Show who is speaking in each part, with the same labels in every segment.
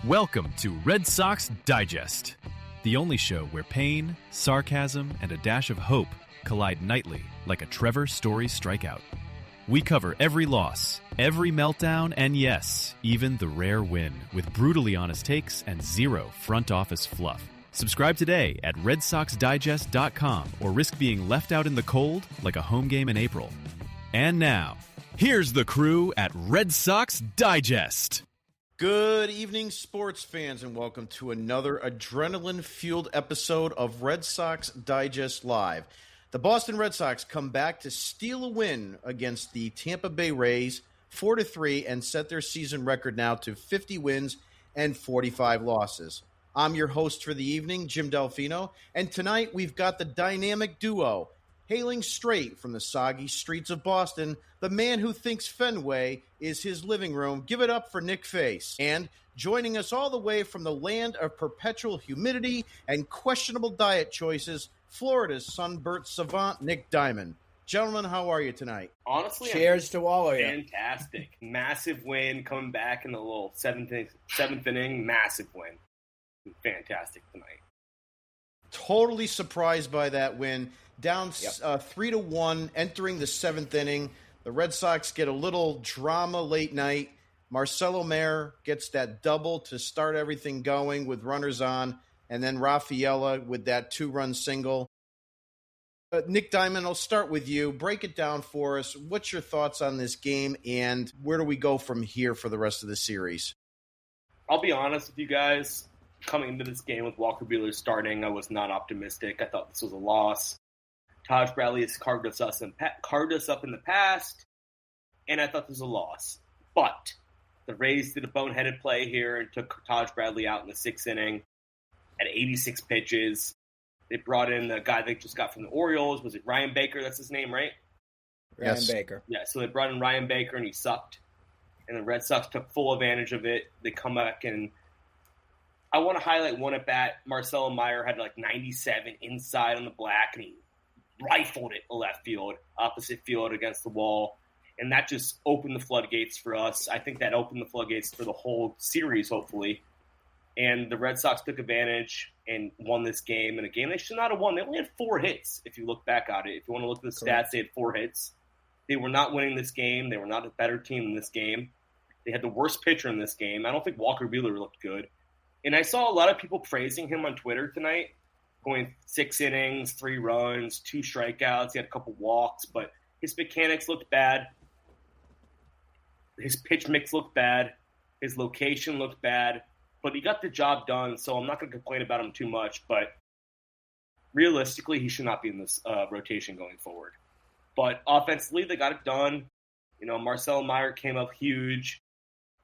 Speaker 1: Welcome to Red Sox Digest, the only show where pain, sarcasm, and a dash of hope collide nightly like a Trevor Story strikeout. We cover every loss, every meltdown, and yes, even the rare win, with brutally honest takes and zero front office fluff. Subscribe today at RedSoxDigest.com or risk being left out in the cold like a home game in April. And now, here's the crew at Red Sox Digest.
Speaker 2: Good evening, sports fans, and welcome to another adrenaline-fueled episode of Red Sox Digest Live. The Boston Red Sox come back to steal a win against the Tampa Bay Rays 4-3 and set their season record now to 50 wins and 45 losses. I'm your host for the evening, Jim Dalfino, and tonight we've got the dynamic duo, hailing straight from the soggy streets of Boston, the man who thinks Fenway is his living room. Give it up for Nick Face. And joining us all the way from the land of perpetual humidity and questionable diet choices, Florida's sunburnt savant, Nick Diamond. Gentlemen, how are you tonight?
Speaker 3: Honestly,
Speaker 4: cheers to all of you.
Speaker 3: Fantastic. Massive win, coming back in the little seventh inning, massive win. Fantastic tonight.
Speaker 2: Totally surprised by that win. Down 3-1, entering the seventh inning. The Red Sox get a little drama late night. Marcello gets that double to start everything going with runners on, and then Rafaela with that two-run single. Nick Diamond, I'll start with you. Break it down for us. What's your thoughts on this game, and where do we go from here for the rest of the series?
Speaker 3: I'll be honest with you guys. Coming into this game with Walker Buehler starting, I was not optimistic. I thought this was a loss. Taj Bradley has carved us up in the past, and I thought this was a loss. But the Rays did a boneheaded play here and took Taj Bradley out in the sixth inning at 86 pitches. They brought in the guy they just got from the Orioles. Was it Ryan Baker? That's his name, right?
Speaker 4: Ryan Baker.
Speaker 3: Yeah, so they brought in Ryan Baker, and he sucked. And the Red Sox took full advantage of it. They come back, and I want to highlight one at bat. Marcello had like 97 inside on the black, and he rifled it to left field, opposite field against the wall. And that just opened the floodgates for us. I think that opened the floodgates for the whole series, hopefully. And the Red Sox took advantage and won this game. In a game they should not have won. They only had 4 hits, if you look back at it. If you want to look at the stats, they had 4 hits. They were not winning this game. They were not a better team in this game. They had the worst pitcher in this game. I don't think Walker Buehler looked good. And I saw a lot of people praising him on Twitter tonight, going 6 innings, 3 runs, 2 strikeouts. He had a couple walks, but his mechanics looked bad. His pitch mix looked bad. His location looked bad. But he got the job done, so I'm not going to complain about him too much. But realistically, he should not be in this rotation going forward. But offensively, they got it done. You know, Marcello came up huge.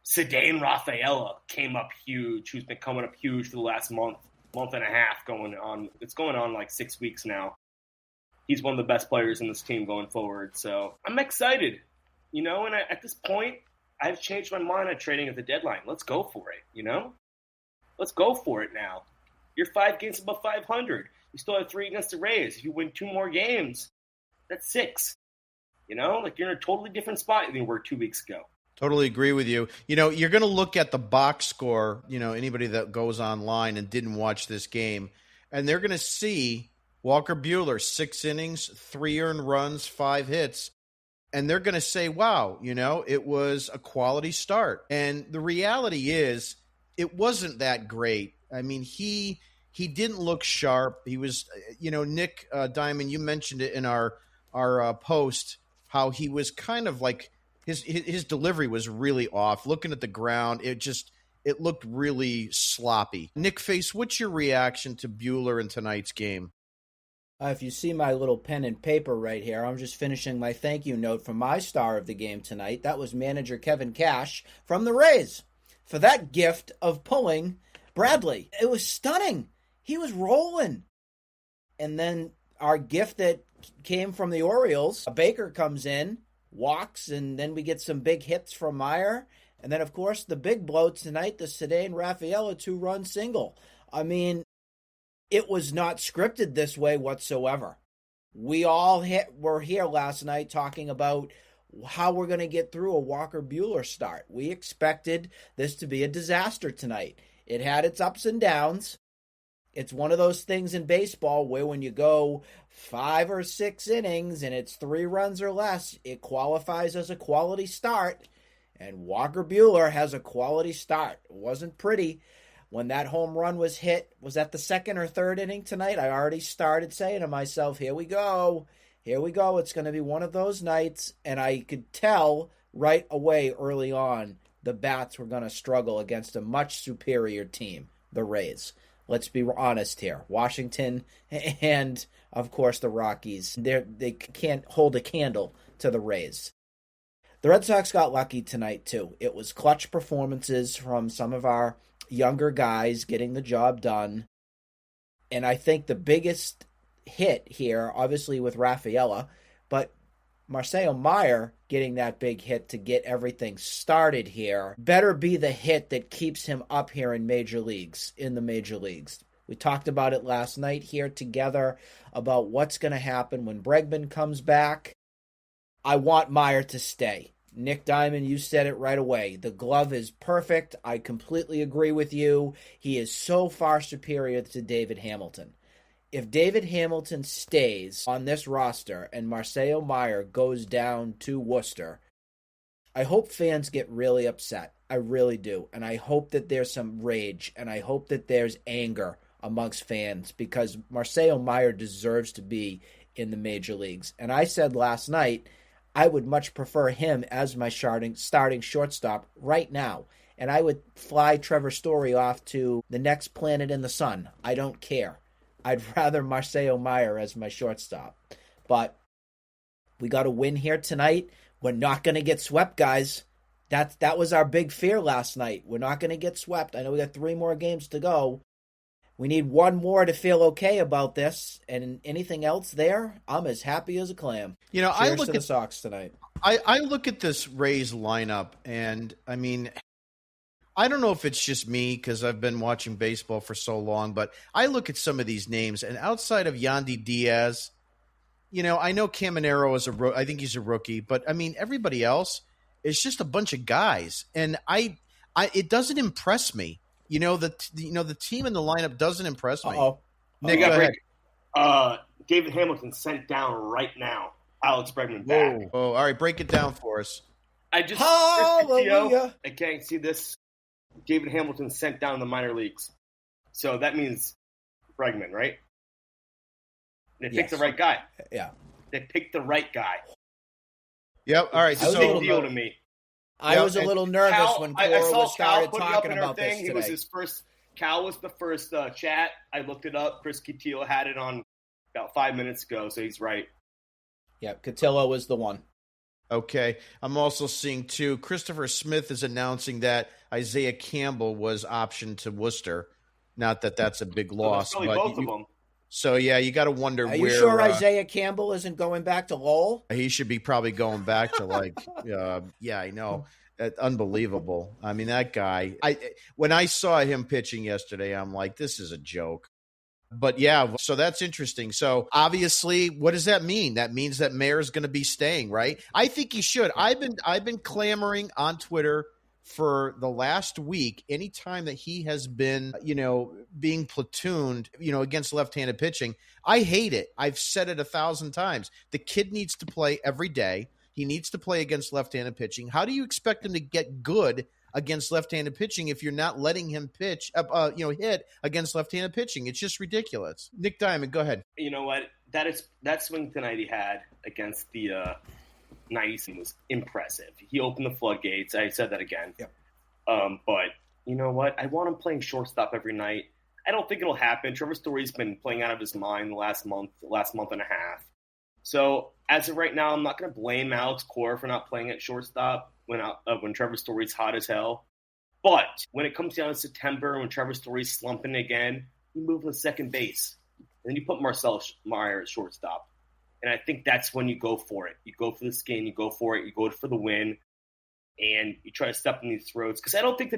Speaker 3: Ceddanne Rafaela came up huge, who's been coming up huge for the last month and a half going on. It's going on like 6 weeks now. He's one of the best players in this team going forward. So I'm excited, you know, and at this point, I've changed my mind on trading at the deadline. Let's go for it, you know? Let's go for it now. You're 5 games above 500. You still have 3 against the Rays. If you win 2 more games, that's 6. You know, like you're in a totally different spot than you were 2 weeks ago.
Speaker 2: Totally agree with you. You know, you're going to look at the box score, you know, anybody that goes online and didn't watch this game, and they're going to see Walker Buehler, 6 innings, 3 earned runs, 5 hits, and they're going to say, wow, you know, it was a quality start. And the reality is it wasn't that great. I mean, he didn't look sharp. He was, you know, Nick Diamond, you mentioned it in our post, how he was kind of like, His delivery was really off. Looking at the ground, it looked really sloppy. Nick Face, what's your reaction to Buehler in tonight's game?
Speaker 4: If you see my little pen and paper right here, I'm just finishing my thank you note for my star of the game tonight. That was manager Kevin Cash from the Rays for that gift of pulling Bradley. It was stunning. He was rolling. And then our gift that came from the Orioles, Baker comes in, walks, and then we get some big hits from Meyer. And then, of course, the big blow tonight, the Ceddanne Rafaela 2-run single. I mean, it was not scripted this way whatsoever. We all were here last night talking about how we're going to get through a Walker Buehler start. We expected this to be a disaster tonight. It had its ups and downs. It's one of those things in baseball where when you go 5 or 6 innings and it's 3 runs or less, it qualifies as a quality start. And Walker Buehler has a quality start. It wasn't pretty. When that home run was hit, was that the 2nd or 3rd inning tonight? I already started saying to myself, here we go. Here we go. It's going to be one of those nights. And I could tell right away early on the bats were going to struggle against a much superior team, the Rays. Let's be honest here. Washington and, of course, the Rockies, they can't hold a candle to the Rays. The Red Sox got lucky tonight, too. It was clutch performances from some of our younger guys getting the job done. And I think the biggest hit here, obviously with Rafaela, but Marcello Meyer getting that big hit to get everything started here better be the hit that keeps him up here in the major leagues. We talked about it last night here together about what's going to happen when Bregman comes back. I want Meyer to stay. Nick Diamond, you said it right away. The glove is perfect. I completely agree with you. He is so far superior to David Hamilton. If David Hamilton stays on this roster and Marcello Meyer goes down to Worcester, I hope fans get really upset. I really do. And I hope that there's some rage and I hope that there's anger amongst fans because Marcello Meyer deserves to be in the major leagues. And I said last night, I would much prefer him as my starting shortstop right now. And I would fly Trevor Story off to the next planet in the sun. I don't care. I'd rather Marcello Meyer as my shortstop. But we got to win here tonight. We're not going to get swept, guys. That was our big fear last night. We're not going to get swept. I know we got 3 more games to go. We need 1 more to feel okay about this. And anything else there, I'm as happy as a clam.
Speaker 2: You know,
Speaker 4: Cheers
Speaker 2: I look
Speaker 4: to
Speaker 2: at
Speaker 4: the Sox tonight.
Speaker 2: I look at this Rays lineup, and I mean, I don't know if it's just me because I've been watching baseball for so long, but I look at some of these names, and outside of Yandy Diaz, you know, I know Caminero is I think he's a rookie, but I mean, everybody else is just a bunch of guys, and it doesn't impress me. You know, the team in the lineup doesn't impress me.
Speaker 4: Uh-oh.
Speaker 2: Nick, go ahead.
Speaker 3: David Hamilton sent down right now. Alex Bregman back.
Speaker 2: Oh, all right, break it down for us.
Speaker 4: Hallelujah.
Speaker 3: Okay, see this? David Hamilton sent down the minor leagues. So that means Bregman, right? They picked the right guy.
Speaker 4: Yeah.
Speaker 3: They picked the right guy.
Speaker 2: Yep, all right.
Speaker 3: It's a big deal to me.
Speaker 4: I was a little nervous when Cora started talking about
Speaker 3: thing.
Speaker 4: this today.
Speaker 3: He was his first. Cal was the first chat. I looked it up. Chris Cotillo had it on about 5 minutes ago, so he's right.
Speaker 4: Yeah, Cotillo was the one.
Speaker 2: Okay. I'm also seeing, too, Christopher Smith is announcing that Isaiah Campbell was optioned to Worcester. Not that that's a big loss.
Speaker 3: But both of them.
Speaker 2: So, yeah, you got to wonder
Speaker 4: where. Are
Speaker 2: you
Speaker 4: sure Isaiah Campbell isn't going back to Lowell?
Speaker 2: He should be probably going back to, yeah, I know. Unbelievable. I mean, that guy. When I saw him pitching yesterday, I'm like, this is a joke. But yeah, so that's interesting. So obviously, what does that mean? That means that Mayer's going to be staying, right? I think he should. I've been clamoring on Twitter for the last week. Anytime that he has been, being platooned, against left-handed pitching, I hate it. I've said it 1,000 times. The kid needs to play every day. He needs to play against left-handed pitching. How do you expect him to get good against left-handed pitching if you're not letting him pitch, hit against left-handed pitching? It's just ridiculous. Nick Diamond, go ahead.
Speaker 3: You know what? That swing tonight he had against the 90s was impressive. He opened the floodgates. I said that again.
Speaker 4: Yep.
Speaker 3: But you know what? I want him playing shortstop every night. I don't think it'll happen. Trevor Story's been playing out of his mind the last month and a half. So as of right now, I'm not going to blame Alex Cora for not playing at shortstop when Trevor Story's hot as hell. But when it comes down to September, when Trevor Story's slumping again, you move to second base. And then you put Marcel Meyer at shortstop. And I think that's when you go for it. You go for the skin, you go for it, you go for the win, and you try to step in these throats. Because I don't think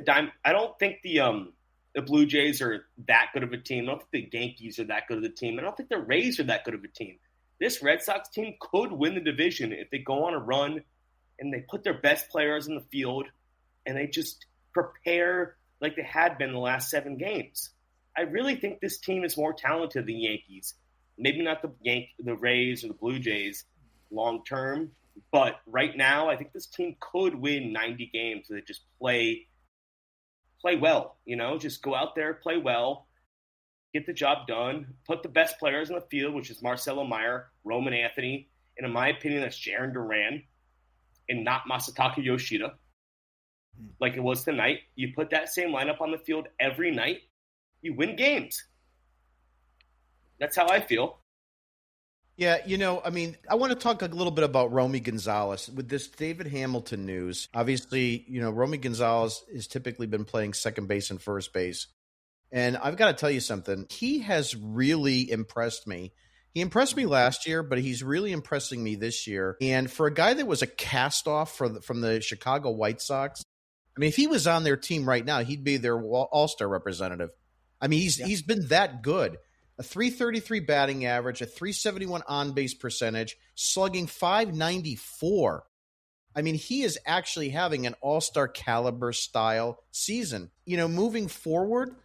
Speaker 3: the Blue Jays are that good of a team. I don't think the Yankees are that good of a team. I don't think the Rays are that good of a team. This Red Sox team could win the division if they go on a run and they put their best players in the field, and they just prepare like they had been the last 7 games. I really think this team is more talented than the Yankees. Maybe not the Rays or the Blue Jays long term, but right now I think this team could win 90 games if they just play well, just go out there, play well, get the job done, put the best players in the field, which is Marcello Meyer, Roman Anthony, and in my opinion, that's Jarren Duran and not Masataka Yoshida. Like it was tonight. You put that same lineup on the field every night, you win games. That's how I feel.
Speaker 2: Yeah, I want to talk a little bit about Romy Gonzalez. With this David Hamilton news, obviously, Romy Gonzalez has typically been playing second base and first base. And I've got to tell you something. He has really impressed me. He impressed me last year, but he's really impressing me this year. And for a guy that was a cast-off from the Chicago White Sox, if he was on their team right now, he'd be their all-star representative. He's been that good. A .333 batting average, a .371 on-base percentage, slugging .594. He is actually having an all-star caliber style season. Moving forward,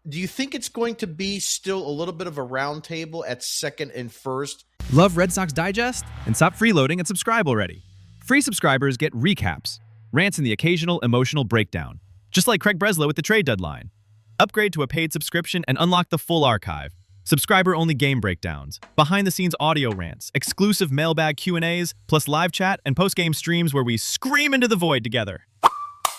Speaker 2: do you think it's going to be still a little bit of a round table at second and first?
Speaker 1: Love Red Sox Digest? And stop freeloading and subscribe already. Free subscribers get recaps, rants, and the occasional emotional breakdown, just like Craig Breslow with the trade deadline. Upgrade to a paid subscription and unlock the full archive. Subscriber-only game breakdowns, behind-the-scenes audio rants, exclusive mailbag Q&As, plus live chat and post-game streams where we scream into the void together.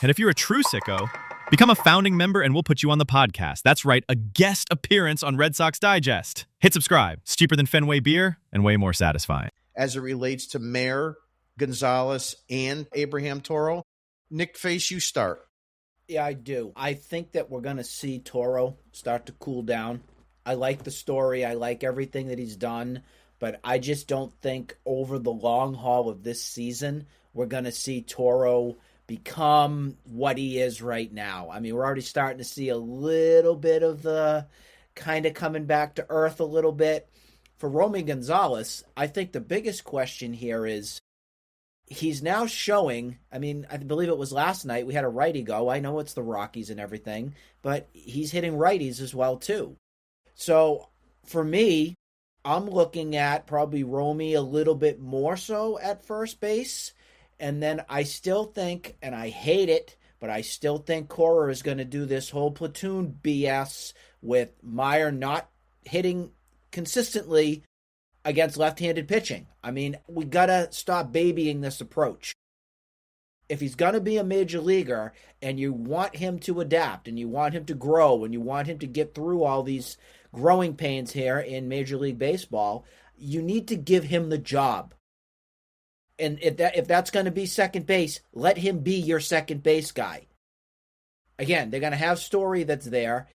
Speaker 1: And if you're a true sicko, become a founding member and we'll put you on the podcast. That's right, a guest appearance on Red Sox Digest. Hit subscribe. It's cheaper than Fenway beer and way more satisfying.
Speaker 2: As it relates to Mayer, Gonzalez, and Abraham Toro, Nick Face, you start.
Speaker 4: Yeah, I do. I think that we're going to see Toro start to cool down. I like the story. I like everything that he's done, but I just don't think over the long haul of this season, we're going to see Toro become what he is right now. We're already starting to see a little bit of the kind of coming back to earth a little bit. For Romy Gonzalez, I think the biggest question here is he's now showing, I believe it was last night, we had a righty go. I know it's the Rockies and everything, but he's hitting righties as well too. So for me, I'm looking at probably Romy a little bit more so at first base. And then I still think, and I hate it, but I still think Cora is going to do this whole platoon BS with Meyer not hitting consistently against left-handed pitching. We got to stop babying this approach. If he's going to be a major leaguer and you want him to adapt and you want him to grow and you want him to get through all these growing pains here in Major League Baseball, you need to give him the job. And if that's going to be second base, let him be your second base guy. Again, they're going to have Story that's there.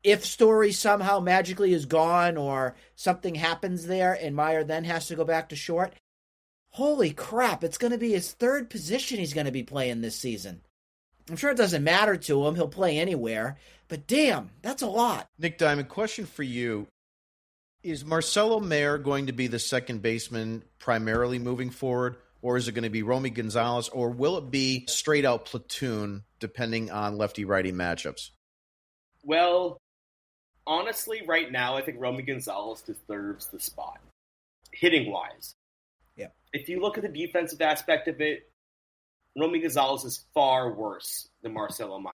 Speaker 4: If Story somehow magically is gone or something happens there and Meyer then has to go back to short, holy crap, it's going to be his third position he's going to be playing this season. I'm sure it doesn't matter to him. He'll play anywhere. But damn, that's a lot.
Speaker 2: Nick Diamond, question for you. Is Marcello Meyer going to be the second baseman primarily moving forward, or is it going to be Romy Gonzalez, or will it be straight-out platoon depending on lefty-righty matchups?
Speaker 3: Well, honestly, right now, I think Romy Gonzalez deserves the spot, hitting-wise.
Speaker 4: Yeah.
Speaker 3: If you look at the defensive aspect of it, Romy Gonzalez is far worse than Marcello Meyer.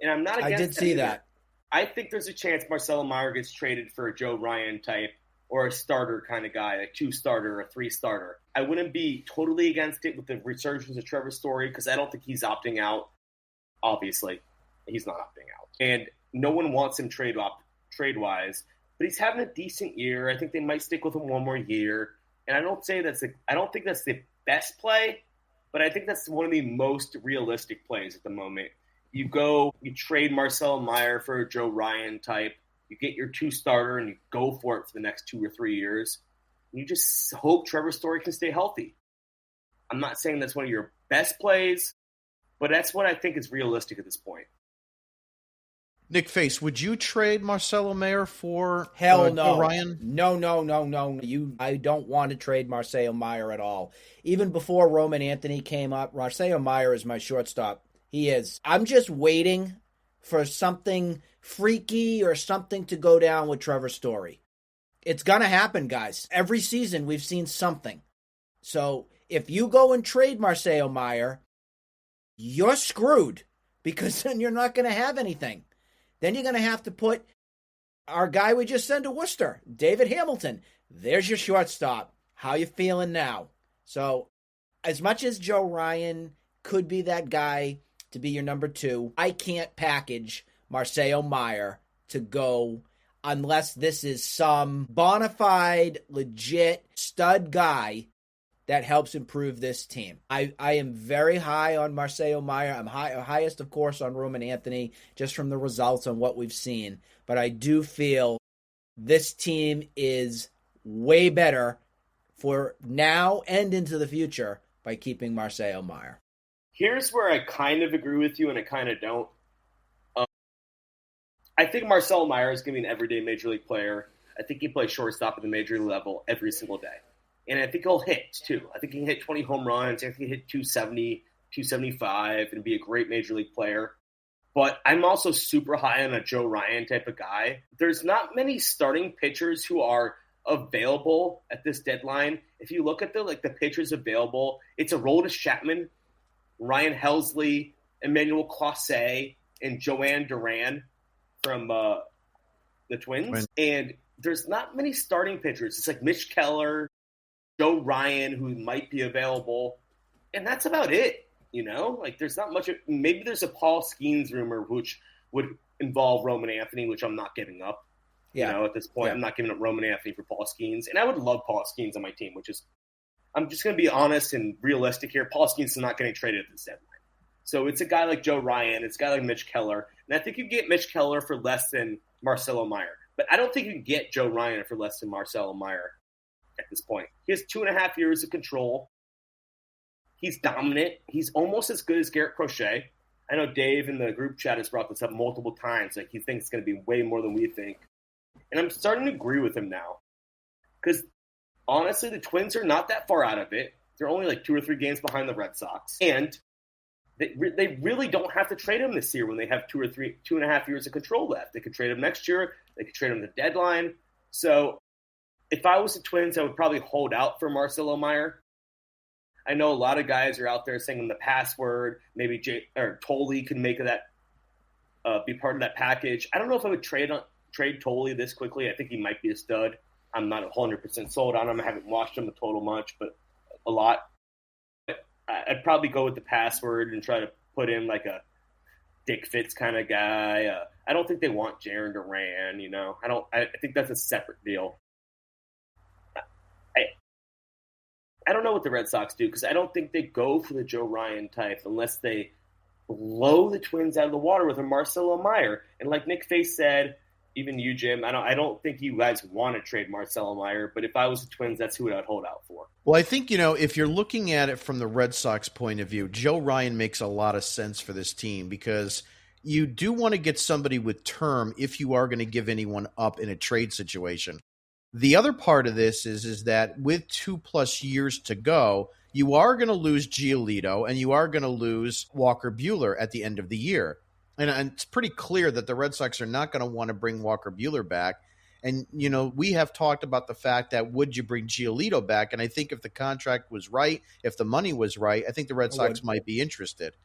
Speaker 3: And I'm not against
Speaker 4: I did see that.
Speaker 3: I think there's a chance Marcello Meyer gets traded for a Joe Ryan type or a starter kind of guy, a 2-starter or a 3-starter. I wouldn't be totally against it with the resurgence of Trevor Story because I don't think he's opting out. Obviously, he's not opting out. And no one wants him trade-wise, but he's having a decent year. I think they might stick with him one more year. And I don't think that's the best play, but I think that's one of the most realistic plays at the moment. You trade Marcello Meyer for a Joe Ryan type. You get your 2-starter and you go for it for the next 2 or 3 years. You just hope Trevor Story can stay healthy. I'm not saying that's one of your best plays, but that's what I think is realistic at this point.
Speaker 2: Nick Face, would you trade Marcello Mayer for
Speaker 4: Hell no.
Speaker 2: Joe Ryan?
Speaker 4: No. I don't want to trade Marcello Mayer at all. Even before Roman Anthony came up, Marcello Mayer is my shortstop. He is. I'm just waiting for something freaky or something to go down with Trevor Story. It's going to happen, guys. Every season we've seen something. So if you go and trade Marcello Mayer, you're screwed because then you're not going to have anything. Then you're going to have to put our guy we just sent to Worcester, David Hamilton. There's your shortstop. How you feeling now? So as much as Joe Ryan could be that guy to be your number 2, I can't package Marcello Mayer to go unless this is some bona fide, legit stud guy that helps improve this team. I am very high on Marcello Mayer. I'm highest, of course, on Roman Anthony, just from the results on what we've seen. But I do feel this team is way better for now and into the future by keeping Marcello Mayer.
Speaker 3: Here's where I kind of agree with you and I kind of don't. I think Marcello Mayer is going to be an everyday Major League player. I think he plays shortstop at the Major League level every single day. And I think he'll hit, too. I think he can hit 20 home runs. I think he can hit 270, 275, and be a great Major League player. But I'm also super high on a Joe Ryan type of guy. There's not many starting pitchers who are available at this deadline. If you look at the pitchers available, it's Aroldis Chapman, Ryan Helsley, Emmanuel Clase, and Joanne Duran from the Twins. And there's not many starting pitchers. It's like Mitch Keller, Joe Ryan, who might be available, and that's about it. There's not much. Maybe there's a Paul Skeens rumor, which would involve Roman Anthony, which I'm not giving up. At this point, I'm not giving up Roman Anthony for Paul Skeens, and I would love Paul Skeens on my team. I'm just going to be honest and realistic here. Paul Skeens is not getting traded at this deadline, so it's a guy like Joe Ryan, it's a guy like Mitch Keller, and I think you get Mitch Keller for less than Marcello Mayer, but I don't think you can get Joe Ryan for less than Marcello Mayer. At this point, he has 2.5 years of control. He's dominant. He's almost as good as Garrett Crochet. I know Dave in the group chat has brought this up multiple times. He thinks it's going to be way more than we think. And I'm starting to agree with him now. Because, honestly, the Twins are not that far out of it. They're only 2 or 3 games behind the Red Sox. And they really don't have to trade him this year when they have 2.5 years of control left. They could trade him next year. They could trade him at the deadline. So if I was the Twins, I would probably hold out for Marcello Mayer. I know a lot of guys are out there saying the password. Maybe Tolley can make that be part of that package. I don't know if I would trade Tolley this quickly. I think he might be a stud. I'm not 100% sold on him. I haven't watched him a total much, but a lot. But I'd probably go with the password and try to put in a Dick Fitz kind of guy. I don't think they want Jarren Duran. I think that's a separate deal. I don't know what the Red Sox do because I don't think they go for the Joe Ryan type unless they blow the Twins out of the water with a Marcello Mayer. And like Nick Face said, even you, Jim, I don't think you guys want to trade Marcello Mayer, but if I was the Twins, that's who I'd hold out for.
Speaker 2: Well, I think, if you're looking at it from the Red Sox point of view, Joe Ryan makes a lot of sense for this team because you do want to get somebody with term if you are going to give anyone up in a trade situation. The other part of this is that with 2+ years to go, you are going to lose Giolito and you are going to lose Walker Buehler at the end of the year. And it's pretty clear that the Red Sox are not going to want to bring Walker Buehler back. And, we have talked about the fact that would you bring Giolito back? And I think if the contract was right, if the money was right, I think the Red Sox might be interested.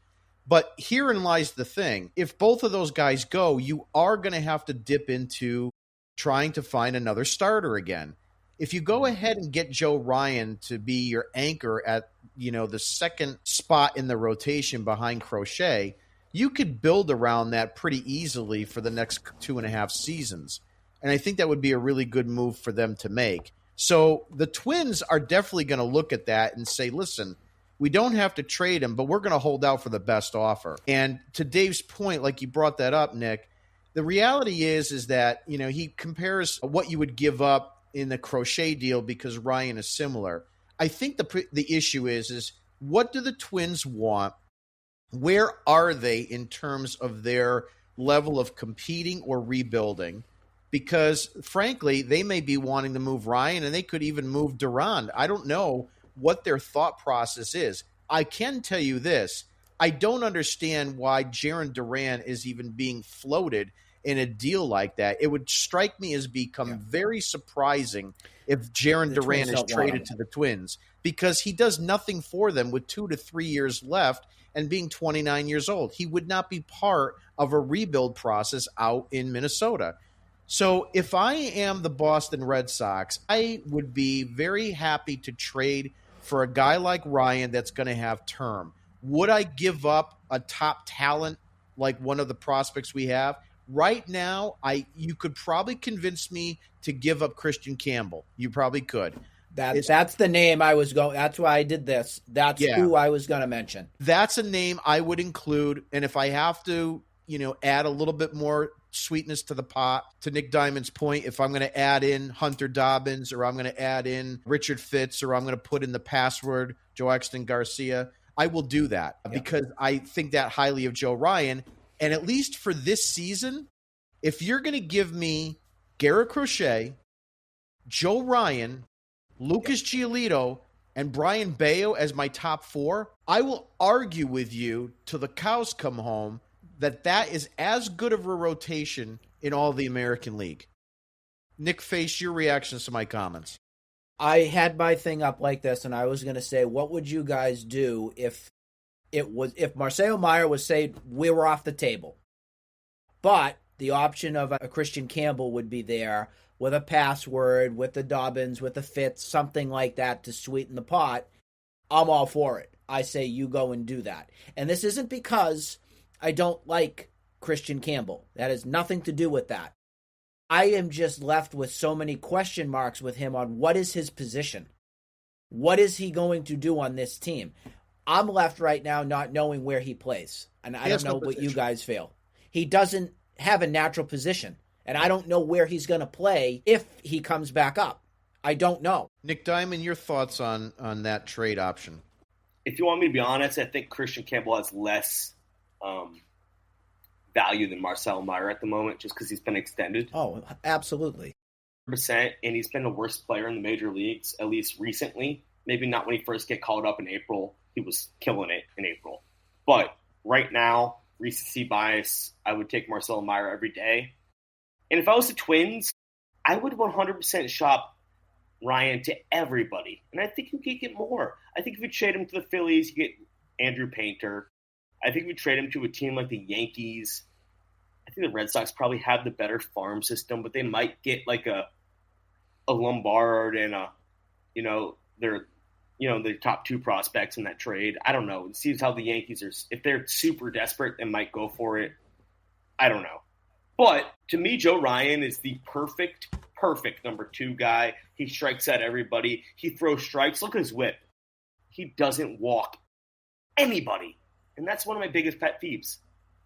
Speaker 2: But herein lies the thing. If both of those guys go, you are going to have to dip into trying to find another starter again. If you go ahead and get Joe Ryan to be your anchor at, the second spot in the rotation behind Crochet, you could build around that pretty easily for the next 2.5 seasons. And I think that would be a really good move for them to make. So the Twins are definitely going to look at that and say, listen, we don't have to trade him, but we're going to hold out for the best offer. And to Dave's point, like you brought that up, Nick, the reality is that, he compares what you would give up in the Crochet deal because Ryan is similar. I think the issue is what do the Twins want? Where are they in terms of their level of competing or rebuilding, because frankly, they may be wanting to move Ryan, and they could even move Duran. I don't know what their thought process is. I can tell you this. I don't understand why Jarren Duran is even being floated in a deal like that. It would strike me as become very surprising if Jarren Duran is traded to the Twins, because he does nothing for them with 2 to 3 years left and being 29 years old. He would not be part of a rebuild process out in Minnesota. So if I am the Boston Red Sox, I would be very happy to trade for a guy like Ryan that's going to have term. Would I give up a top talent like one of the prospects we have? Right now, you could probably convince me to give up Christian Campbell. You probably could.
Speaker 4: That's the name I was going. That's why I did this. That's who I was going to mention.
Speaker 2: That's a name I would include. And if I have to, add a little bit more sweetness to the pot, to Nick Diamond's point, if I'm going to add in Hunter Dobbins, or I'm going to add in Richard Fitz, or I'm going to put in the password Joe Exton Garcia, I will do that because I think that highly of Joe Ryan. And at least for this season, if you're going to give me Garrett Crochet, Joe Ryan, Lucas Giolito, and Brian Bayo as my top 4, I will argue with you till the cows come home that is as good of a rotation in all the American League. Nick Face, your reactions to my comments.
Speaker 4: I had my thing up like this, and I was going to say, what would you guys do if Marcelo Meyer was saying we were off the table, but the option of a Christian Campbell would be there with a password, with the Dobbins, with the Fitz, something like that to sweeten the pot? I'm all for it. I say you go and do that. And this isn't because I don't like Christian Campbell. That has nothing to do with that. I am just left with so many question marks with him on what is his position. What is he going to do on this team? I'm left right now not knowing where he plays. And I don't know what you guys feel. He doesn't have a natural position. And I don't know where he's going to play if he comes back up. I don't know.
Speaker 2: Nick Diamond, your thoughts on that trade option?
Speaker 3: If you want me to be honest, I think Christian Campbell has less value than Marcelo Meyer at the moment, just because he's been extended.
Speaker 4: Oh, absolutely.
Speaker 3: And he's been the worst player in the major leagues, at least recently. Maybe not when he first get called up in April. He was killing it in April. But right now, recency bias, I would take Marcelo Meyer every day. And if I was the Twins, I would 100% shop Ryan to everybody. And I think you could get more. I think if you trade him to the Phillies, you get Andrew Painter. I think if you trade him to a team like the Yankees, I think the Red Sox probably have the better farm system, but they might get like a Lombard and their top 2 prospects in that trade. I don't know. It seems how the Yankees are. If they're super desperate, they might go for it. I don't know. But to me, Joe Ryan is the perfect number 2 guy. He strikes at everybody. He throws strikes. Look at his whip. He doesn't walk anybody. And that's one of my biggest pet peeves.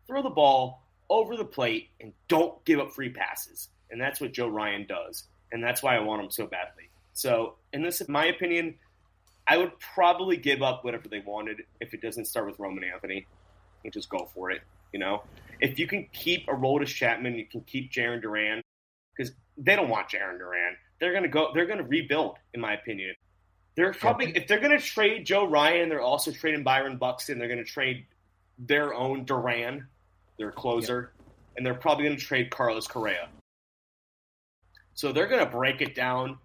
Speaker 3: Throw the ball over the plate and don't give up free passes. And that's what Joe Ryan does. And that's why I want him so badly. So, in my opinion, I would probably give up whatever they wanted if it doesn't start with Roman Anthony and just go for it. If you can keep Aroldis Chapman, you can keep Jarren Duran, because they don't want Jarren Duran. They're going to rebuild, in my opinion. They're probably, if they're going to trade Joe Ryan, they're also trading Byron Buxton. They're going to trade their own Duran, their closer, and they're probably going to trade Carlos Correa. So they're going to break it down,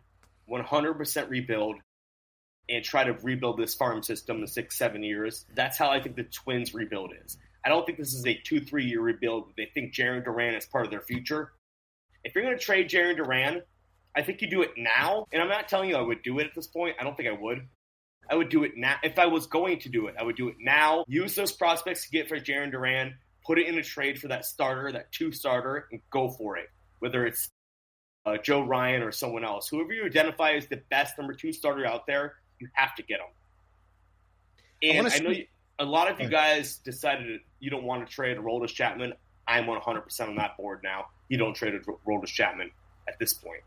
Speaker 3: 100% rebuild, and try to rebuild this farm system in 6-7 years. That's how I think the Twins rebuild is. I don't think this is a 2-3 year rebuild. They think Jarren Duran is part of their future. If you're going to trade Jarren Duran, I think you do it now. And I'm not telling you I would do it at this point. I don't think I would. I would do it now. If I was going to do it, I would do it now. Use those prospects to get for Jarren Duran. Put it in a trade for that starter, that 2 starter, and go for it. Whether it's Joe Ryan or someone else. Whoever you identify as the best number 2 starter out there, you have to get them. And I know a lot of you guys decided you don't want to trade Aroldis Chapman. I'm 100% on that board now. You don't trade Aroldis Chapman at this point.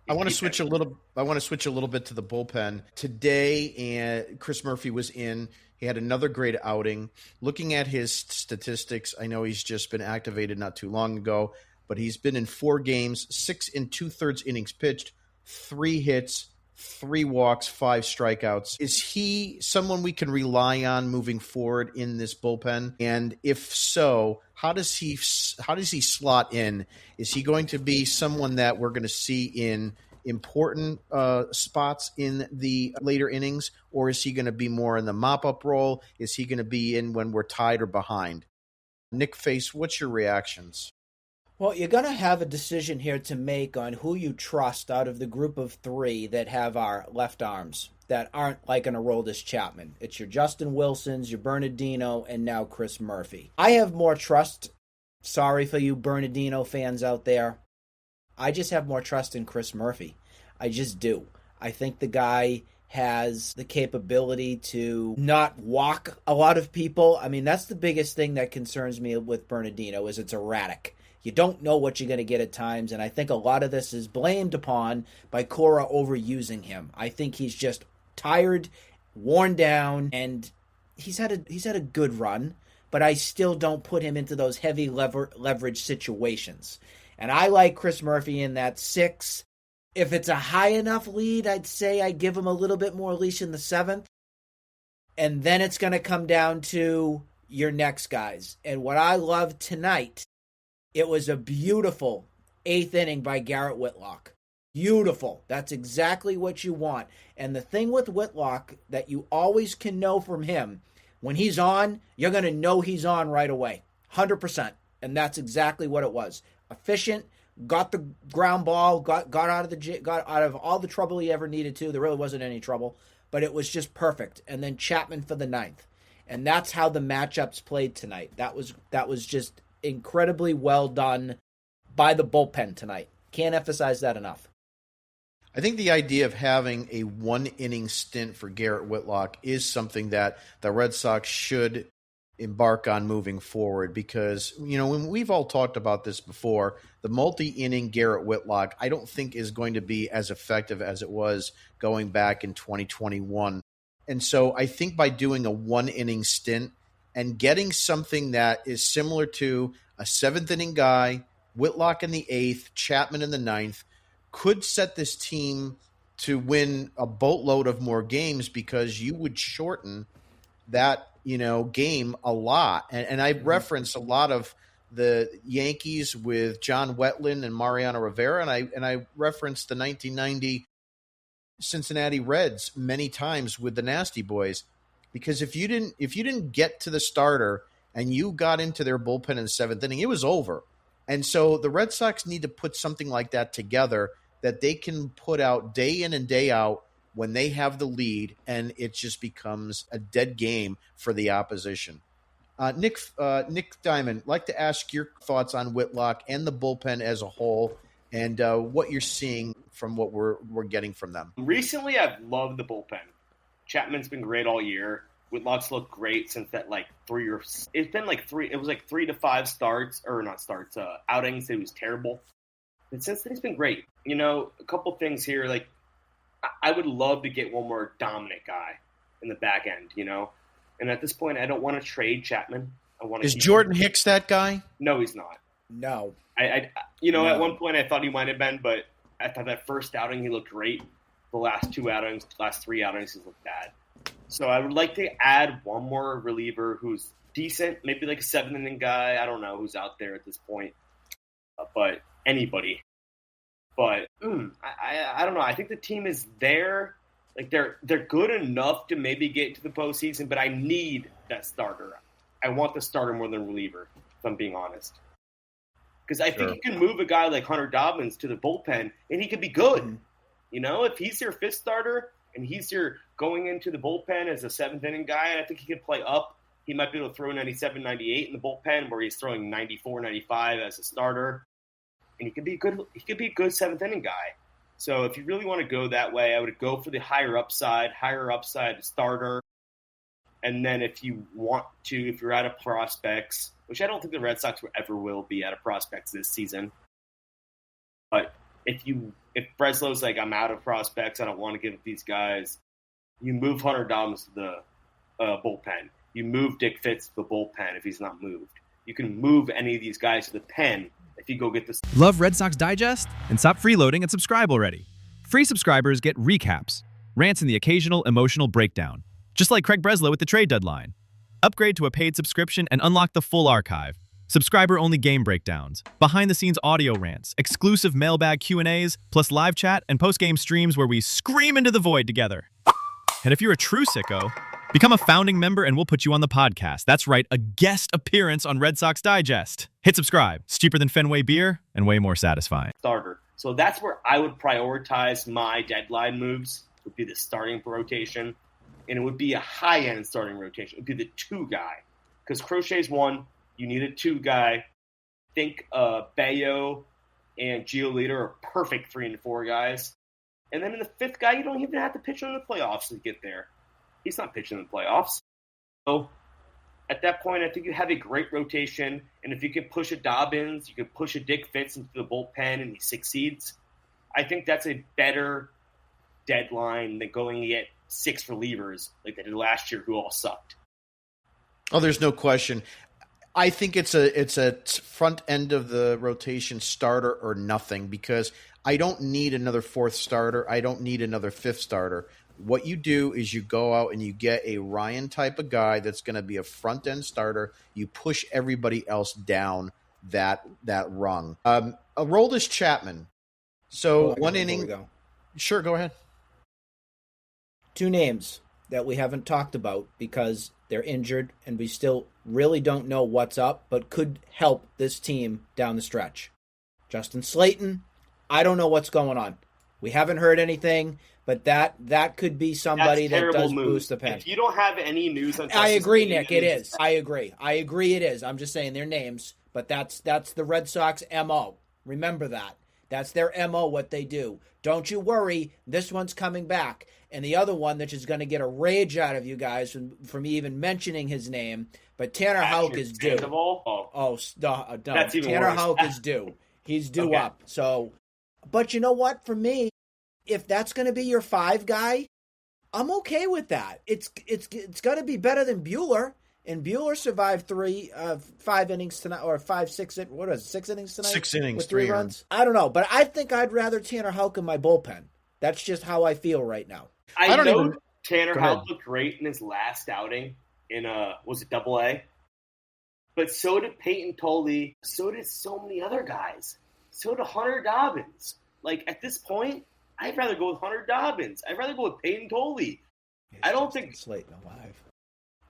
Speaker 2: I want to switch a little bit to the bullpen today. And Chris Murphy was in. He had another great outing. Looking at his statistics, I know he's just been activated not too long ago, but he's been in 4 games, 6 2/3 innings pitched, 3 hits, 3 walks, 5 strikeouts. Is he someone we can rely on moving forward in this bullpen? And if so, how does he slot in? Is he going to be someone that we're going to see in important spots in the later innings, or is he going to be more in the mop-up role? Is he going to be in when we're tied or behind? Nick Face, what's your reactions?
Speaker 4: Well, you're going to have a decision here to make on who you trust out of the group of 3 that have our left arms that aren't like an Aroldis Chapman. It's your Justin Wilsons, your Bernardino, and now Chris Murphy. I have more trust. Sorry for you Bernardino fans out there. I just have more trust in Chris Murphy. I just do. I think the guy has the capability to not walk a lot of people. I mean, that's the biggest thing that concerns me with Bernardino is it's erratic. You don't know what you're going to get at times, and I think a lot of this is blamed upon by Cora overusing him. I think he's just tired, worn down, and he's had a good run, but I still don't put him into those heavy leverage situations. And I like Chris Murphy in that 6. If it's a high enough lead, I'd say I give him a little bit more leash in the 7th. And then it's going to come down to your next guys. And what I love tonight, it was a beautiful 8th inning by Garrett Whitlock. Beautiful. That's exactly what you want. And the thing with Whitlock that you always can know from him, when he's on, you're going to know he's on right away. 100%. And that's exactly what it was. Efficient, got the ground ball, got out of all the trouble he ever needed to. There really wasn't any trouble, but it was just perfect. And then Chapman for the 9th. And that's how the matchups played tonight. That was just incredibly well done by the bullpen tonight. Can't emphasize that enough.
Speaker 2: I think the idea of having a 1-inning stint for Garrett Whitlock is something that the Red Sox should embark on moving forward because, when we've all talked about this before, the multi-inning Garrett Whitlock, I don't think is going to be as effective as it was going back in 2021. And so I think by doing a 1-inning stint and getting something that is similar to a 7th-inning guy, Whitlock in the 8th, Chapman in the 9th, could set this team to win a boatload of more games because you would shorten that game a lot. And I referenced a lot of the Yankees with John Wetland and Mariano Rivera, and I referenced the 1990 Cincinnati Reds many times with the Nasty Boys, because if you didn't get to the starter and you got into their bullpen in the 7th inning, it was over. And so the Red Sox need to put something like that together that they can put out day in and day out when they have the lead, and it just becomes a dead game for the opposition. Nick Diamond, I'd like to ask your thoughts on Whitlock and the bullpen as a whole, and what you're seeing from what we're getting from them.
Speaker 3: Recently, I've loved the bullpen. Chapman's been great all year. Whitlock's looked great since that it's been 3 to 5 outings. It was terrible. And since then, he's been great. A couple things here, I would love to get one more dominant guy in the back end, And at this point, I don't want to trade Chapman.
Speaker 2: Is Jordan Hicks that guy?
Speaker 3: No, he's not.
Speaker 4: No.
Speaker 3: No. At one point I thought he might have been, but I thought that first outing he looked great. The last 3 outings, he's looked bad. So I would like to add one more reliever who's decent, maybe like a 7th-inning guy. I don't know who's out there at this point, but anybody. But I don't know. I think the team is there. They're good enough to maybe get to the postseason, but I need that starter. I want the starter more than reliever, if I'm being honest. Because I think you can move a guy like Hunter Dobbins to the bullpen, and he could be good. Mm-hmm. If he's your 5th starter and he's your going into the bullpen as a 7th-inning guy, I think he could play up. He might be able to throw 97, 98 in the bullpen where he's throwing 94, 95 as a starter. And he could be a good 7th-inning guy. So if you really want to go that way, I would go for the higher upside starter. And then if you're out of prospects, which I don't think the Red Sox ever will be out of prospects this season. But if Breslow's like, I'm out of prospects, I don't want to give these guys, you move Hunter Dobbins to bullpen. You move Dick Fitz to the bullpen if he's not moved. You can move any of these guys to the pen if you go get this.
Speaker 1: Love Red Sox Digest? And stop freeloading and subscribe already. Free subscribers get recaps, rants, and the occasional emotional breakdown, just like Craig Breslow with the trade deadline. Upgrade to a paid subscription and unlock the full archive. Subscriber-only game breakdowns, behind-the-scenes audio rants, exclusive mailbag Q&As, plus live chat and post-game streams where we scream into the void together. And if you're a true sicko, become a founding member and we'll put you on the podcast. That's right, a guest appearance on Red Sox Digest. Hit subscribe. It's cheaper than Fenway beer and way more satisfying.
Speaker 3: Starter. So that's where I would prioritize my deadline moves, would be the starting rotation. And it would be a high-end starting rotation. It would be the 2 guy. Because Crochet's 1, you need a 2 guy. I think Bayo and Giolito are perfect 3 and 4 guys. And then in the 5th guy, you don't even have to pitch in the playoffs to get there. He's not pitching in the playoffs. So at that point, I think you have a great rotation. And if you can push a Dobbins, you can push a Dick Fitz into the bullpen and he succeeds. I think that's a better deadline than going to get 6 relievers like they did last year who all sucked.
Speaker 2: Oh, there's no question. I think it's a front end of the rotation starter or nothing, because I don't need another 4th starter. I don't need another 5th starter. What you do is you go out and you get a Ryan type of guy that's going to be a front end starter. You push everybody else down that rung. Aroldis Chapman. So one inning. Sure, go ahead.
Speaker 4: 2 names that we haven't talked about because they're injured and we still really don't know what's up, but could help this team down the stretch. Justin Slayton, I don't know what's going on. We haven't heard anything, but that could be somebody that does boost the pen.
Speaker 3: If you don't have any news on Justin
Speaker 4: I agree,
Speaker 3: Slayton,
Speaker 4: Nick, it is. I agree it is. I'm just saying their names, but that's the Red Sox MO. Remember that. That's their MO, what they do. Don't you worry, this one's coming back. And the other one that is going to get a rage out of you guys from even mentioning his name, but Tanner Houck is due.
Speaker 3: That's even
Speaker 4: Tanner
Speaker 3: worse.
Speaker 4: Houck is due. He's due
Speaker 3: Okay.
Speaker 4: up. So, but you know what? For me, if that's going to be your 5 guy, I'm okay with that. It's got to be better than Buehler. And Buehler survived 5 innings tonight, or 6 innings tonight?
Speaker 2: 6 innings,
Speaker 4: with 3 runs. I don't know, but I think I'd rather Tanner Houck in my bullpen. That's just how I feel right now.
Speaker 3: I know Tanner Houck looked great in his last outing in was it Double-A? But so did Peyton Tolley. So did so many other guys. So did Hunter Dobbins. Like, at this point, I'd rather go with Hunter Dobbins. I'd rather go with Peyton Tolley. I don't think
Speaker 4: Slayton alive.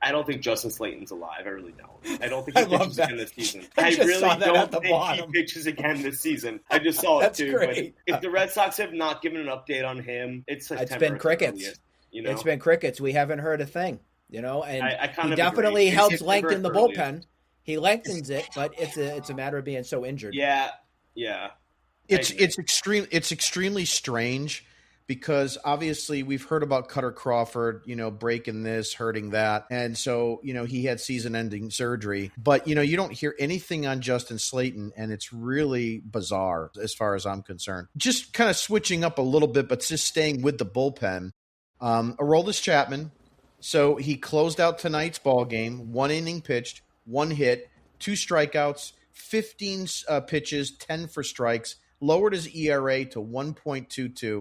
Speaker 3: I don't think Justin Slayton's alive. I really don't. I don't think he
Speaker 4: I love
Speaker 3: pitches
Speaker 4: that.
Speaker 3: again this season.
Speaker 4: I just
Speaker 3: really
Speaker 4: saw that
Speaker 3: don't
Speaker 4: at the
Speaker 3: think
Speaker 4: bottom.
Speaker 3: he pitches again this season. I just saw
Speaker 4: That's
Speaker 3: it too.
Speaker 4: great.
Speaker 3: But if the Red Sox have not given an update on him, it's
Speaker 4: been crickets.
Speaker 3: Earliest, you know?
Speaker 4: It's been crickets. We haven't heard a thing, and
Speaker 3: I kind
Speaker 4: he
Speaker 3: of
Speaker 4: definitely
Speaker 3: agree.
Speaker 4: helps
Speaker 3: It's
Speaker 4: lengthen the
Speaker 3: earliest.
Speaker 4: bullpen. He lengthens it, but it's a matter of being so injured.
Speaker 3: Yeah.
Speaker 2: It's extremely strange, because obviously we've heard about Cutter Crawford, breaking this, hurting that. And so, he had season-ending surgery. But, you don't hear anything on Justin Slayton, and it's really bizarre as far as I'm concerned. Just kind of switching up a little bit, but just staying with the bullpen. Aroldis Chapman. So he closed out tonight's ball game, 1 inning pitched, 1 hit, 2 strikeouts, 15 pitches, 10 for strikes, lowered his ERA to 1.22.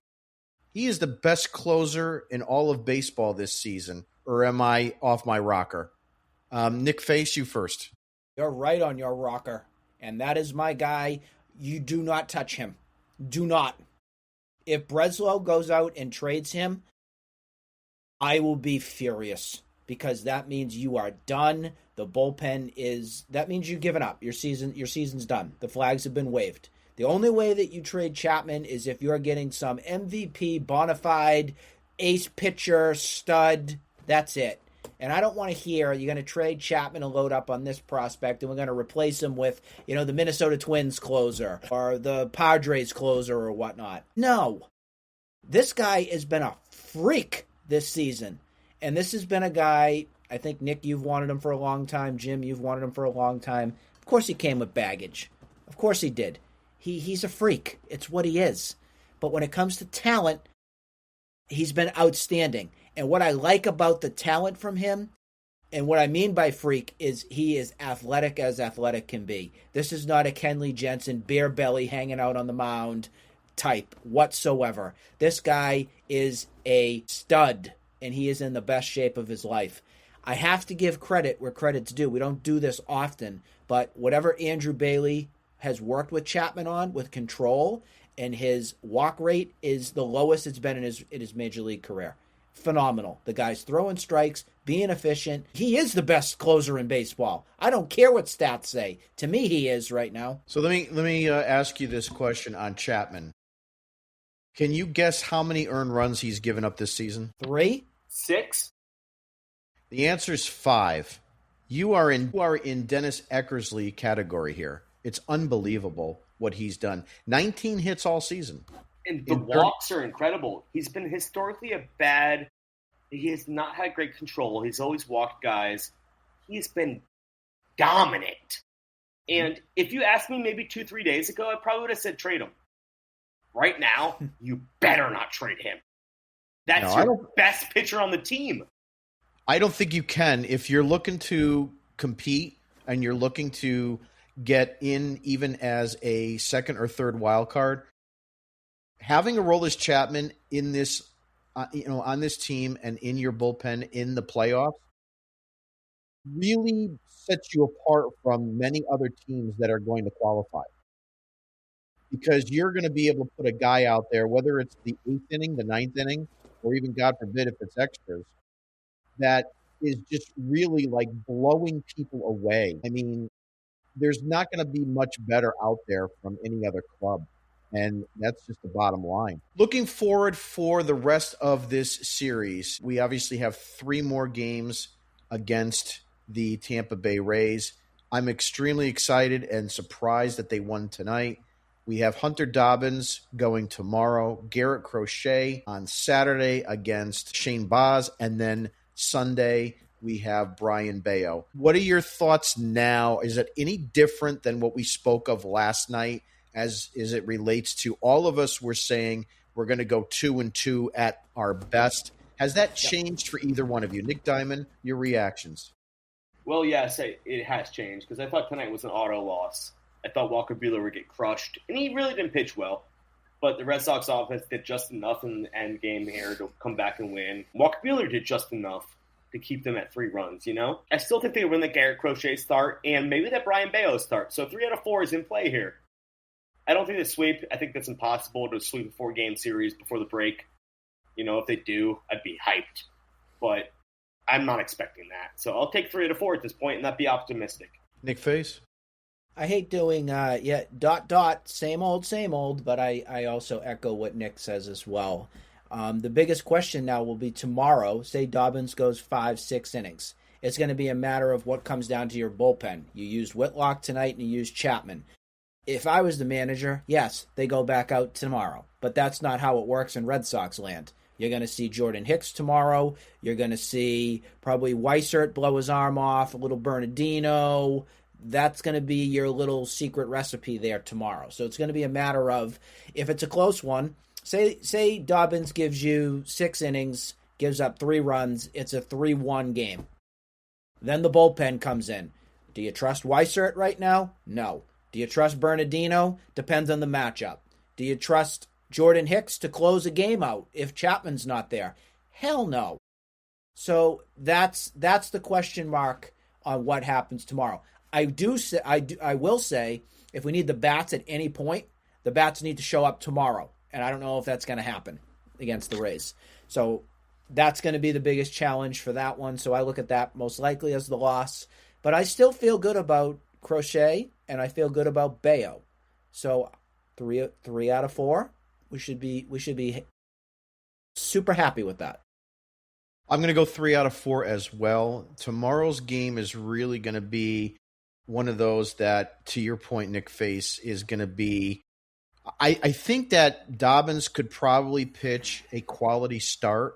Speaker 2: He is the best closer in all of baseball this season, or am I off my rocker? Nick Face, you first.
Speaker 4: You're right on your rocker, and that is my guy. You do not touch him. Do not. If Breslow goes out and trades him, I will be furious, because that means you are done. The bullpen that means you've given up. Your season's done. The flags have been waved. The only way that you trade Chapman is if you're getting some MVP, bona fide, ace pitcher, stud. That's it. And I don't want to hear you're going to trade Chapman and load up on this prospect, and we're going to replace him with, the Minnesota Twins closer or the Padres closer or whatnot. No. This guy has been a freak this season. And this has been a guy, I think, Nick, you've wanted him for a long time. Jim, you've wanted him for a long time. Of course he came with baggage. Of course he did. He's a freak. It's what he is. But when it comes to talent, he's been outstanding. And what I like about the talent from him And what I mean by freak is he is athletic as athletic can be. This is not a Kenley Jensen bare belly hanging out on the mound type whatsoever. This guy is a stud, and he is in the best shape of his life. I have to give credit where credit's due. We don't do this often, but whatever Andrew Bailey has worked with Chapman on with control, and his walk rate is the lowest it's been in his major league career. Phenomenal. The guy's throwing strikes, being efficient. He is the best closer in baseball. I don't care what stats say. To me, he is right now.
Speaker 2: So let me ask you this question on Chapman. Can you guess how many earned runs he's given up this season?
Speaker 4: 3?
Speaker 3: 6?
Speaker 2: The answer is 5. You are in Dennis Eckersley category here. It's unbelievable what he's done. 19 hits all season.
Speaker 3: And the walks are incredible. He's been historically he has not had great control. He's always walked guys. He's been dominant. And if you asked me maybe 2-3 days ago, I probably would have said trade him. Right now, you better not trade him. That's your best pitcher on the team.
Speaker 2: I don't think you can. If you're looking to compete and you're looking to get in even as a second or third wild card, having a Aroldis Chapman in this, on this team and in your bullpen in the playoffs really sets you apart from many other teams that are going to qualify. Because you're going to be able to put a guy out there, whether it's the 8th inning, the 9th inning, or even, God forbid, if it's extras, that is just really like blowing people away. I mean, there's not going to be much better out there from any other club. And that's just the bottom line. Looking forward for the rest of this series, we obviously have 3 more games against the Tampa Bay Rays. I'm extremely excited and surprised that they won tonight. We have Hunter Dobbins going tomorrow, Garrett Crochet on Saturday against Shane Baz, and then Sunday we have Brian Bayo. What are your thoughts now? Is it any different than what we spoke of last night as it relates to all of us were saying we're going to go 2-2 at our best? Has that changed for either one of you? Nick Diamond, your reactions.
Speaker 3: Well, yes, it has changed because I thought tonight was an auto loss. I thought Walker Buehler would get crushed, and he really didn't pitch well. But the Red Sox offense did just enough in the end game here to come back and win. Walker Buehler did just enough to keep them at 3 runs, you know? I still think they win the Garrett Crochet start and maybe that Brian Bayo start. So 3 out of 4 is in play here. I don't think they sweep. I think that's impossible to sweep a 4-game series before the break. You know, if they do, I'd be hyped. But I'm not expecting that. So I'll take 3 out of 4 at this point and not be optimistic.
Speaker 2: Nick Face?
Speaker 4: I hate doing, same old, but I also echo what Nick says as well. The biggest question now will be tomorrow. Say Dobbins goes 5-6 innings. It's going to be a matter of what comes down to your bullpen. You used Whitlock tonight and you used Chapman. If I was the manager, yes, they go back out tomorrow. But that's not how it works in Red Sox land. You're going to see Jordan Hicks tomorrow. You're going to see probably Weissert blow his arm off, a little Bernardino. That's going to be your little secret recipe there tomorrow. So it's going to be a matter of, if it's a close one, say Dobbins gives you 6 innings, gives up 3 runs, it's a 3-1 game. Then the bullpen comes in. Do you trust Weissert right now? No. Do you trust Bernardino? Depends on the matchup. Do you trust Jordan Hicks to close a game out if Chapman's not there? Hell no. So that's the question mark on what happens tomorrow. I will say, if we need the bats at any point, the bats need to show up tomorrow. And I don't know if that's going to happen against the Rays. So that's going to be the biggest challenge for that one. So I look at that most likely as the loss. But I still feel good about Crochet, and I feel good about Bayo. So 3 out of 4, we should be super happy with that.
Speaker 2: I'm going to go 3 out of 4 as well. Tomorrow's game is really going to be one of those that, to your point, Nick Face, is going to be, I think that Dobbins could probably pitch a quality start.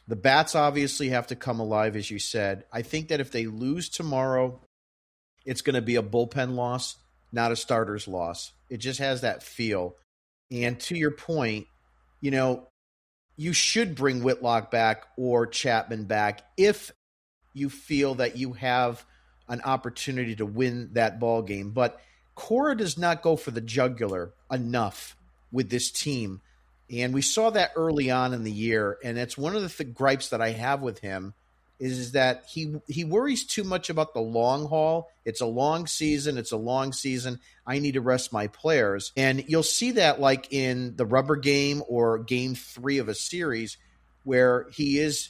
Speaker 2: The bats obviously have to come alive, as you said. I think that if they lose tomorrow, it's going to be a bullpen loss, not a starter's loss. It just has that feel. And to your point, you know, you should bring Whitlock back or Chapman back if you feel that you have an opportunity to win that ball game. But Cora does not go for the jugular enough with this team. And we saw that early on in the year. And it's one of the gripes that I have with him is that he worries too much about the long haul. It's a long season. I need to rest my players. And you'll see that like in the rubber game or game 3 of a series where he is,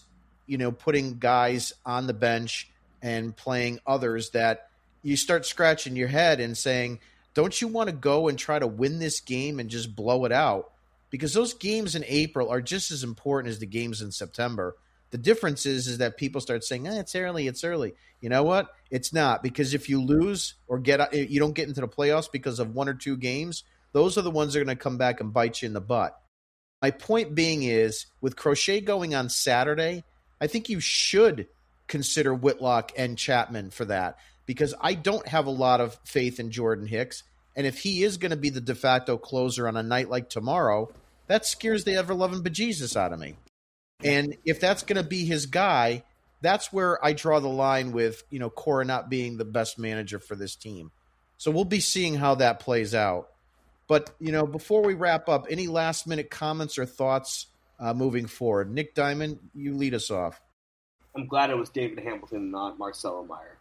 Speaker 2: putting guys on the bench and playing others that you start scratching your head and saying, don't you want to go and try to win this game and just blow it out? Because those games in April are just as important as the games in September. The difference is that people start saying, it's early. You know what? It's not, because if you lose or you don't get into the playoffs because of 1 or 2 games, those are the ones that are going to come back and bite you in the butt. My point being is, with Crochet going on Saturday, I think you should consider Whitlock and Chapman for that, because I don't have a lot of faith in Jordan Hicks. And if he is going to be the de facto closer on a night like tomorrow, that scares the ever-loving bejesus out of me. And if that's going to be his guy, that's where I draw the line with, Cora not being the best manager for this team. So we'll be seeing how that plays out. But, before we wrap up, any last-minute comments or thoughts moving forward? Nick Diamond, you lead us off.
Speaker 3: I'm glad it was David Hamilton, not Marcello Meyer.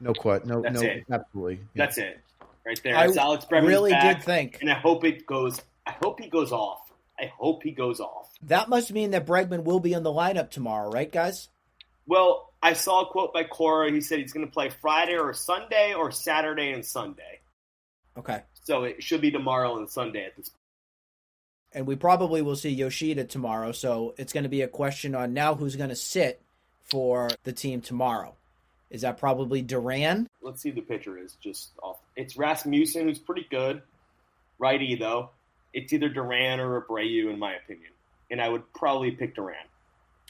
Speaker 2: That's
Speaker 3: it.
Speaker 2: Absolutely. Yeah.
Speaker 3: That's it. Right there. It's Alex Bregman's
Speaker 4: really
Speaker 3: back,
Speaker 4: did think.
Speaker 3: And I hope he goes off.
Speaker 4: That must mean that Bregman will be in the lineup tomorrow, right, guys?
Speaker 3: Well, I saw a quote by Cora. He said he's going to play Friday or Sunday or Saturday and Sunday.
Speaker 4: Okay.
Speaker 3: So it should be tomorrow and Sunday at this point.
Speaker 4: And we probably will see Yoshida tomorrow, so it's going to be a question on now who's going to sit for the team tomorrow. Is that probably Duran?
Speaker 3: Let's see who the pitcher is just off. It's Rasmussen, who's pretty good. Righty, though. It's either Duran or Abreu, in my opinion. And I would probably pick Duran.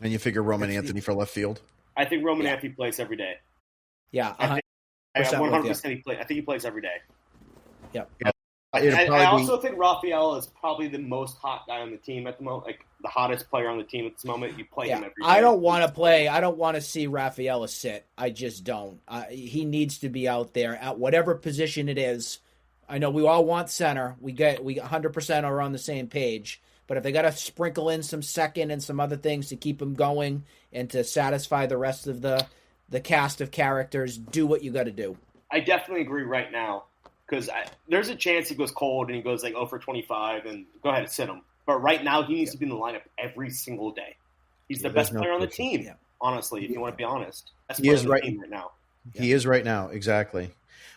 Speaker 2: And you figure Roman Anthony for left field?
Speaker 3: I think Roman Anthony plays every day.
Speaker 4: Yeah,
Speaker 3: I think 100% I think he plays every day.
Speaker 4: Yep.
Speaker 3: I also think Rafaela is probably the most hot guy on the team at the moment, like the hottest player on the team at this moment. You play him every day.
Speaker 4: I don't want to see Rafaela sit. I just don't. He needs to be out there at whatever position it is. I know we all want center. We 100% are on the same page. But if they got to sprinkle in some second and some other things to keep him going and to satisfy the rest of the cast of characters, do what you got to do.
Speaker 3: I definitely agree right now. Because there's a chance he goes cold and he goes like 0 for 25 and go ahead and sit him. But right now he needs to be in the lineup every single day. He's the best player on the team, honestly, if you want to be honest.
Speaker 2: He is right now. He is right now, exactly.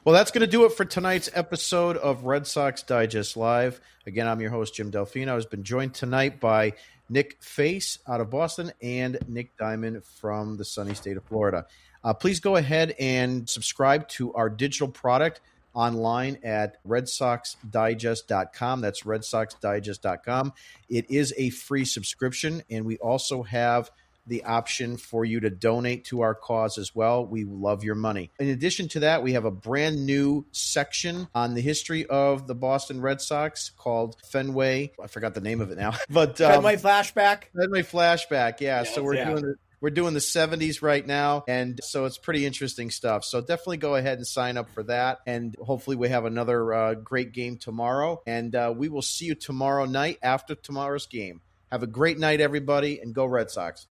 Speaker 2: Well, that's going to do it for tonight's episode of Red Sox Digest Live. Again, I'm your host, Jim Dalfino. I've been joined tonight by Nick Face out of Boston and Nick Diamond from the sunny state of Florida. Please go ahead and subscribe to our digital product online at redsoxdigest.com. That's redsoxdigest.com. It is a free subscription, and we also have the option for you to donate to our cause as well. We love your money. In addition to that, we have a brand new section on the history of the Boston Red Sox called Fenway. I forgot the name of it now. But
Speaker 4: Fenway Flashback?
Speaker 2: Fenway Flashback, yeah. So we're doing the 70s right now, and so it's pretty interesting stuff. So definitely go ahead and sign up for that, and hopefully we have another great game tomorrow, and we will see you tomorrow night after tomorrow's game. Have a great night, everybody, and go Red Sox.